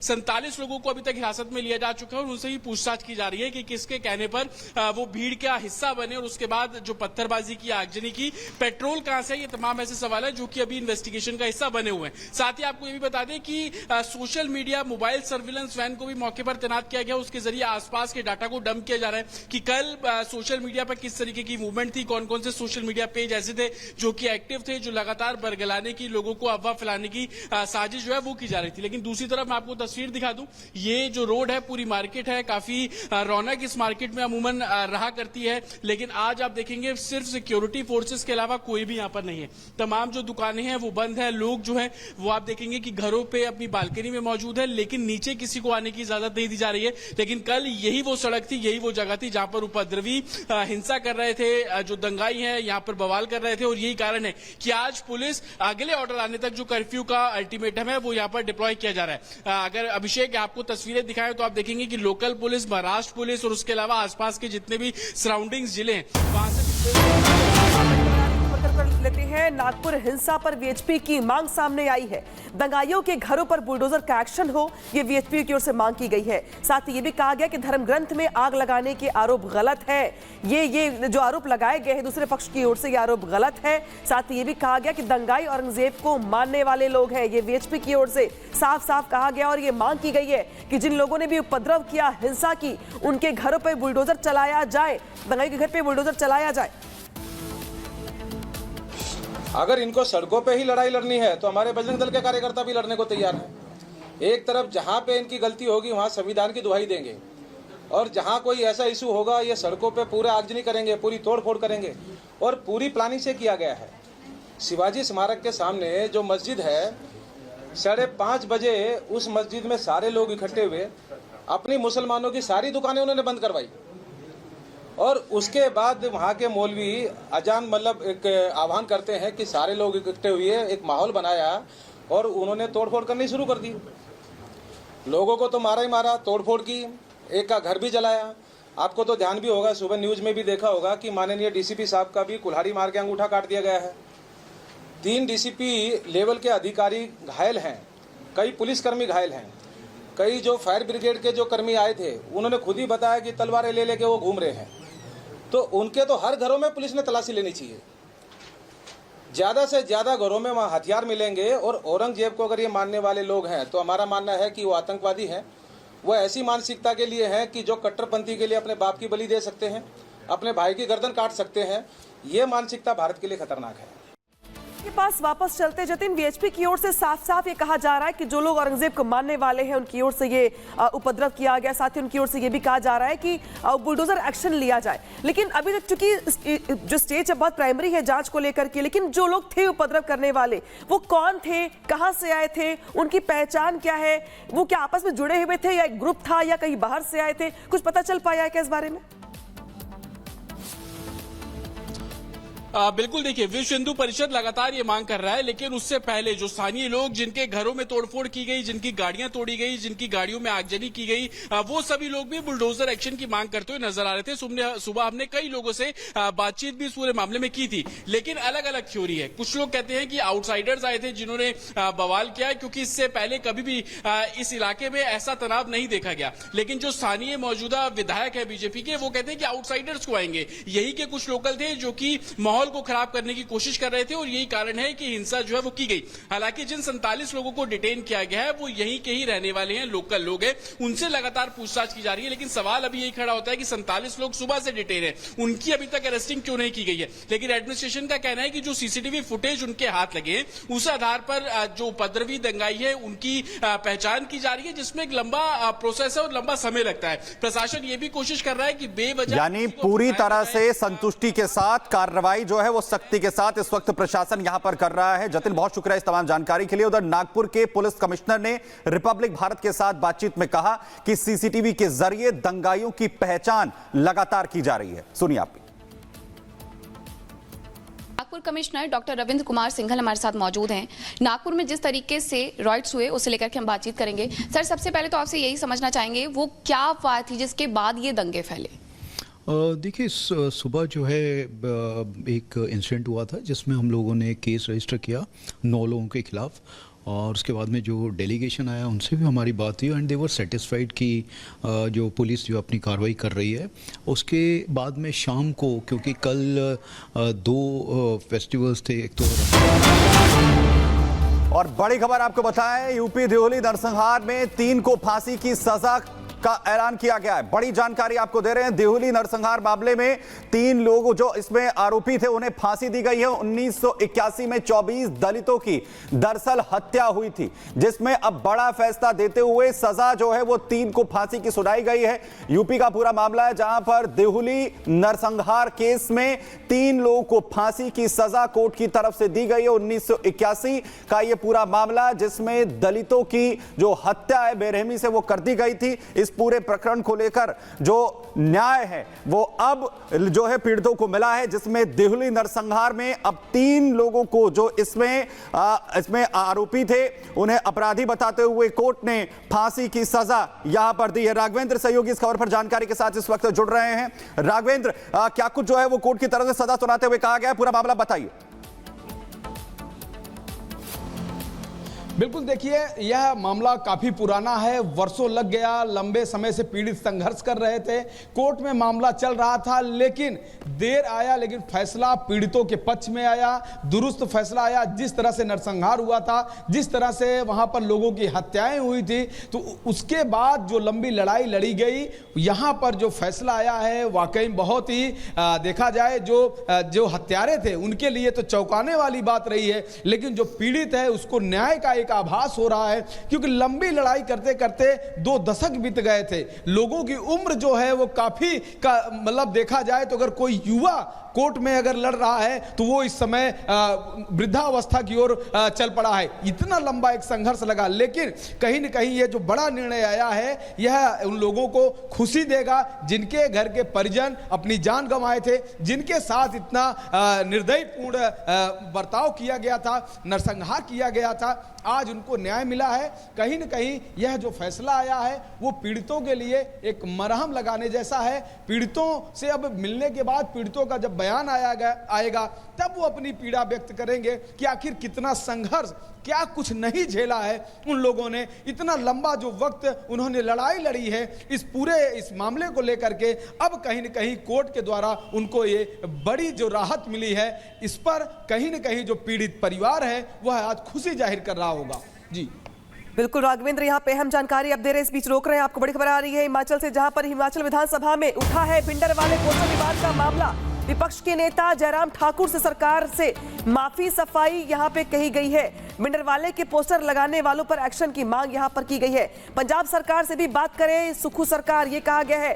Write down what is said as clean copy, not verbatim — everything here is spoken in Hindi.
47 लोगों को अभी तक हिरासत में लिया जा चुका है और उनसे ही पूछताछ की जा रही है कि किसके कहने पर वो भीड़ का हिस्सा बने और उसके बाद जो पत्थरबाजी की, आगजनी की, पेट्रोल कहां से, ये तमाम ऐसे सवाल है जो कि अभी इन्वेस्टिगेशन का हिस्सा बने हुए हैं। साथ ही आपको ये भी बता दें कि social media mobile surveillance van को भी मौके पर तैनात किया गया, उसके जरिए आसपास के डाटा को डंप किया जा रहा है कि कल सोशल मीडिया पर किस तरीके की मूवमेंट थी, कौन कौन से सोशल मीडिया पेज ऐसे थे जो कि एक्टिव थे, जो लगातार बरगलाने की, लोगों को अफवाह फैलाने की साजिश जो है वो की जा रही थी। लेकिन दूसरी तरफ मैं आपको तस्वीर दिखा दूं, ये जो रोड है पूरी मार्केट है, काफी रौनक इस मार्केट में अमूमन रहा करती है, लेकिन आज आप देखेंगे सिर्फ सिक्योरिटी फोर्सेस के अलावा कोई भी यहां पर नहीं है। तमाम जो दुकानें हैं वो बंद है, लोग जो है वो आप देखेंगे कि घरों पे अपनी बालकनी में मौजूद है, लेकिन नीचे किसी को आने की इजाजत नहीं दी जा रही है। लेकिन कल यही वो सड़क थी, यही वो जगह थी जहां पर उपद्रवी हिंसा कर रहे थे, जो दंगाई है यहां पर बवाल कर रहे थे और यही कारण है कि आज पुलिस अगले ऑर्डर आने तक जो कर्फ्यू का अल्टीमेटम है वो यहां पर डिप्लॉय किया जा रहा है। अगर अभिषेक आपको तस्वीरें दिखाएं तो आप देखेंगे कि लोकल पुलिस, महाराष्ट्र पुलिस और उसके अलावा आसपास के जितने भी सराउंडिंग्स जिले हैं वहां से लेते हैं। नागपुर हिंसा पर वीएचपी की मांग सामने आई है। दंगाइयों के घरों पर बुलडोजर का एक्शन हो, ये वीएचपी की ओर से मांग की गई है। साथ ही ये भी कहा गया कि धर्म ग्रंथ में आग लगाने के आरोप गलत है। ये जो आरोप लगाए गए हैं दूसरे पक्ष की ओर से, ये आरोप गलत है। साथ ही ये भी कहा गया कि दंगाई औरंगजेब को मानने वाले लोग हैं। ये वीएचपी की ओर से साफ साफ कहा गया और ये मांग की गई है कि जिन लोगों ने भी उपद्रव किया, हिंसा की, उनके घरों पर बुलडोजर चलाया जाए, दंगाई के घर पर बुलडोजर चलाया जाए। अगर इनको सड़कों पे ही लड़ाई लड़नी है तो हमारे बजरंग दल के कार्यकर्ता भी लड़ने को तैयार हैं। एक तरफ जहां पे इनकी गलती होगी वहां संविधान की दुहाई देंगे और जहां कोई ऐसा इशू होगा ये सड़कों पे पूरा आगजनी करेंगे, पूरी तोड़फोड़ करेंगे और पूरी प्लानिंग से किया गया है। शिवाजी स्मारक के सामने जो मस्जिद है, 5:30 बजे उस मस्जिद में सारे लोग इकट्ठे हुए, अपनी मुसलमानों की सारी दुकानें उन्होंने बंद करवाई और उसके बाद वहाँ के मौलवी अजान मतलब एक आह्वान करते हैं कि सारे लोग इकट्ठे हुए, एक माहौल बनाया और उन्होंने तोड़फोड़ करनी शुरू कर दी। लोगों को तो मारा ही मारा, तोड़फोड़ की, एक का घर भी जलाया। आपको तो ध्यान भी होगा, सुबह न्यूज़ में भी देखा होगा कि माननीय डीसीपी साहब का भी कुल्हाड़ी मार के अंगूठा काट दिया गया है। 3 डीसीपी लेवल के अधिकारी घायल हैं, कई पुलिसकर्मी घायल हैं, कई जो फायर ब्रिगेड के जो कर्मी आए थे उन्होंने खुद ही बताया कि तलवारें ले लेके वो घूम रहे हैं। तो उनके तो हर घरों में पुलिस ने तलाशी लेनी चाहिए। ज़्यादा से ज़्यादा घरों में वहाँ हथियार मिलेंगे और औरंगजेब को अगर ये मानने वाले लोग हैं तो हमारा मानना है कि वो आतंकवादी हैं। वो ऐसी मानसिकता के लिए हैं कि जो कट्टरपंथी के लिए अपने बाप की बलि दे सकते हैं, अपने भाई की गर्दन काट सकते हैं। ये मानसिकता भारत के लिए खतरनाक है। के पास वापस चलते जतिन, वीएचपी की ओर से साफ साफ ये कहा जा रहा है कि जो लोग औरंगजेब को मानने वाले हैं उनकी ओर से ये उपद्रव किया गया। साथ ही उनकी ओर से ये भी कहा जा रहा है कि बुलडोजर एक्शन लिया जाए। लेकिन अभी तक चूंकि जो स्टेज है बहुत प्राइमरी है जांच को लेकर के, लेकिन जो लोग थे उपद्रव करने वाले वो कौन थे, कहां से आए थे, उनकी पहचान क्या है, वो क्या आपस में जुड़े हुए थे या एक ग्रुप था या कहीं बाहर से आए थे, कुछ पता चल पाया है क्या इस बारे में? बिल्कुल, देखिए विश्व हिंदू परिषद लगातार ये मांग कर रहा है, लेकिन उससे पहले जो स्थानीय लोग जिनके घरों में तोड़फोड़ की गई, जिनकी गाड़ियां तोड़ी गई, जिनकी गाड़ियों में आगजनी की गई, वो सभी लोग भी बुलडोजर एक्शन की मांग करते हुए नजर आ रहे थे। सुबह हमने कई लोगों से बातचीत भी इस पूरे मामले में की थी, लेकिन अलग अलग थ्योरी है। कुछ लोग कहते हैं कि आउटसाइडर्स आए थे जिन्होंने बवाल किया, क्योंकि इससे पहले कभी भी इस इलाके में ऐसा तनाव नहीं देखा गया। लेकिन जो स्थानीय मौजूदा विधायक है बीजेपी के, वो कहते हैं कि आउटसाइडर्स को आएंगे। यही के कुछ लोकल थे जो कि माहौल को खराब करने की कोशिश कर रहे थे और यही कारण है कि हिंसा जो है वो की गई। हालांकि जिन 47 लोगों को डिटेन किया गया है वो यहीं के ही रहने वाले हैं, लोकल लोग हैं, उनसे लगातार पूछताछ की जा रही है। लेकिन सवाल अभी यही खड़ा होता है कि 47 लोग सुबह से डिटेन है, उनकी अभी तक अरेस्टिंग क्यों नहीं की गई है। लेकिन एडमिनिस्ट्रेशन का कहना है कि जो सीसीटीवी फुटेज उनके हाथ लगे हैं उस आधार पर जो उपद्रवी दंगाई है उनकी पहचान की जा रही है, जिसमें एक लंबा प्रोसेस है और लंबा समय लगता है। प्रशासन ये भी कोशिश कर रहा है कि बेवजह, यानी पूरी तरह से संतुष्टि के साथ कार्रवाई जो है वो सख्ती के साथ इस वक्त प्रशासन यहां पर कर रहा है। जतिन, बहुत शुक्रिया इस तमाम जानकारी के लिए। उधर नागपुर के पुलिस कमिश्नर ने रिपब्लिक भारत के साथ बातचीत में कहा कि सीसीटीवी के जरिए दंगाइयों की पहचान लगातार की जा रही है। सुनिए आप। नागपुर कमिश्नर डॉक्टर रविंद्र कुमार सिंघल हमारे साथ मौजूद हैं। नागपुर में जिस तरीके से रॉयट्स हुए उसे लेकर के हम बातचीत करेंगे। सर, सबसे पहले तो आपसे यही समझना चाहेंगे वो क्या अफवाह थी जिसके बाद ये दंगे फैले? देखिए, सुबह जो है एक इंसिडेंट हुआ था जिसमें हम लोगों ने केस रजिस्टर किया 9 लोगों के खिलाफ और उसके बाद में जो डेलीगेशन आया उनसे भी हमारी बात हुई एंड दे वर सेटिस्फाइड कि जो पुलिस जो अपनी कार्रवाई कर रही है। उसके बाद में शाम को, क्योंकि कल 2 फेस्टिवल्स थे, एक तो और बड़ी खबर आपको बताएं, यूपी देहली नरसंहार में 3 को फांसी की सजा का ऐलान किया गया है। बड़ी जानकारी आपको दे रहे हैं। देहली नरसंहार मामले में 3 लोग जो इसमें आरोपी थे उन्हें फांसी दी गई है। 1981 में 24 दलितों की दरअसल हत्या हुई थी, जिसमें अब बड़ा फैसला देते हुए सजा जो है वो 3 को फांसी की सुनाई गई है। यूपी का पूरा मामला है जहां पर देहली नरसंहार केस में 3 लोगों को फांसी की सजा कोर्ट की तरफ से दी गई है। 1981 का यह पूरा मामला जिसमें दलितों की जो हत्या है बेरहमी से वो कर दी गई थी। इस पूरे प्रकरण को लेकर जो न्याय है वो अब जो है पीड़ितों को मिला है, जिसमें देहली नरसंहार में अब 3 लोगों को जो इसमें आरोपी थे उन्हें अपराधी बताते हुए कोर्ट ने फांसी की सजा यहां पर दी है। राघवेंद्र सहयोगी इस खबर पर जानकारी के साथ इस वक्त जुड़ रहे हैं। राघवेंद्र, क्या कुछ जो है वो कोर्ट की तरफ से सजा सुनाते हुए कहा गया है, पूरा मामला बताइए। बिल्कुल, देखिए यह मामला काफी पुराना है, वर्षों लग गया, लंबे समय से पीड़ित संघर्ष कर रहे थे, कोर्ट में मामला चल रहा था, लेकिन देर आया लेकिन फैसला पीड़ितों के पक्ष में आया, दुरुस्त फैसला आया। जिस तरह से नरसंहार हुआ था, जिस तरह से वहां पर लोगों की हत्याएं हुई थी, तो उसके बाद जो लंबी लड़ाई लड़ी गई, यहां पर जो फैसला आया है वाकई बहुत ही देखा जाए जो हत्यारे थे उनके लिए तो चौंकाने वाली बात रही है, लेकिन जो पीड़ित है उसको न्याय का एक आभास हो रहा है, क्योंकि लंबी लड़ाई करते करते 2 दशक बीत गए थे। लोगों की उम्र जो है वो काफी मतलब देखा जाए तो अगर कोई युवा कोर्ट में अगर लड़ रहा है तो वो इस समय वृद्धावस्था की ओर चल पड़ा है। इतना लंबा एक संघर्ष लगा, लेकिन कहीं न कहीं ये जो बड़ा निर्णय आया है यह उन लोगों को खुशी देगा जिनके घर के परिजन अपनी जान गंवाए थे, जिनके साथ इतना निर्दयपूर्ण बर्ताव किया गया था, नरसंहार किया गया था। आज उनको न्याय मिला है। कहीं न कहीं यह जो फैसला आया है वो पीड़ितों के लिए एक मरहम लगाने जैसा है। पीड़ितों से अब मिलने के बाद पीड़ितों का जब बयान आएगा तब वो अपनी पीड़ा व्यक्त करेंगे कि आखिर कितना संघर्ष, क्या कुछ नहीं झेला है उन लोगों ने, इतना लंबा जो वक्त उन्होंने लड़ाई लड़ी है इस मामले को लेकर के। अब कहीं न कहीं कोर्ट के द्वारा उनको ये बड़ी जो राहत मिली है, इस पर कहीं न कहीं जो पीड़ित परिवार है वह आज खुशी जाहिर कर रहा होगा। जी बिल्कुल राघवेंद्र, यहाँ पे अहम जानकारी अब दे रहे, इस बीच रोक रहे हैं। आपको बड़ी खबर आ रही है हिमाचल से, जहां पर हिमाचल विधानसभा में उठा है भिंडरवाले पोस्टर विवाद का मामला। विपक्ष के नेता जयराम ठाकुर से सरकार से माफी सफाई यहां पे कही गई है। भिंडरवाले के पोस्टर लगाने वालों पर एक्शन की मांग यहां पर की गई है। पंजाब सरकार से भी बात करें सुखू सरकार, ये कहा गया है